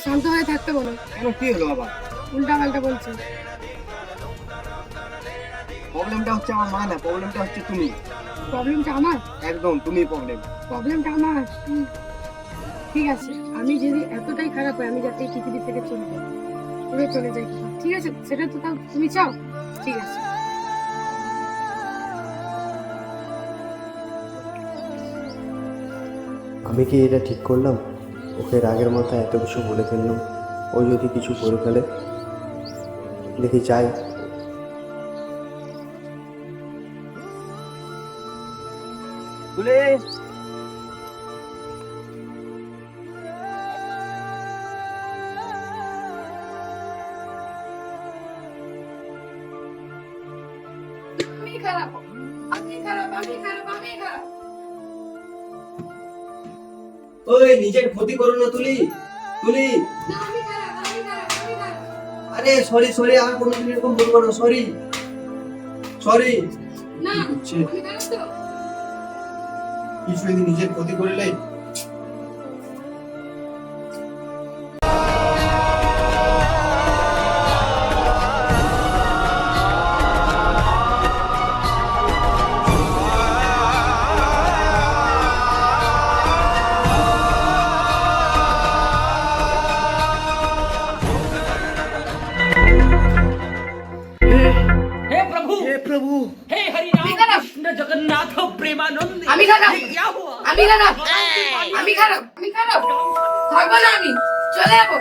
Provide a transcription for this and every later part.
শান্ত হয়ে থাকতে বলো। কেন, কি হলো আবার? উল্টা পাল্টা বলছো। প্রবলেমটা হচ্ছে আমার মা না, প্রবলেমটা হচ্ছে তুমি। প্রবলেমটা আমার? একদম তুমি প্রবলেম। প্রবলেমটা আমার? ঠিক আছে, আমি যদি এতটাই খারাপ হয়, আমি যাতে এই পৃথিবী থেকে চলে যাই, উড়ে চলে যাই কোথাও। ঠিক আছে, সেটা তো তাও তুমি চাও। ঠিক আছে। আমি কি এটা ঠিক করলাম? ওকে রাগের মাথায় এত কিছু বলে ফেললাম। ও যদি কিছু করে ফেলে, দেখি চাই। তুলে আমি খারাপ, আমি খারাপ, আমি খারাপ, আমি খারাপ। ওই নিজের ক্ষতি করো না তুলি। তুলি, না, আমি খারাপ, আমি খারাপ, আমি খারাপ। আরে সরি সরি, আর কোনোদিন এরকম বলবো না। Sorry sorry. না, কি করছে? আমি খারাপ তো। কিছু যদি নিজের ক্ষতি করলে। हे प्रभु হে প্রভু, हे हरि राम कृष्ण जगन्नाथ प्रेमानंद আমি খারাপ, ये क्या हुआ আমি খারাপ, আমি খারাপ, আমি খারাপ। থাকবো না, আমি চলে যাবো।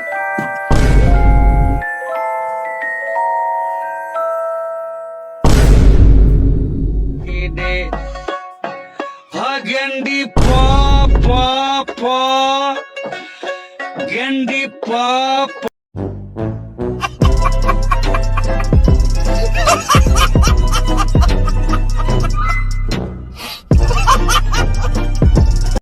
Gendi pa pa pa, Gendi pa pa.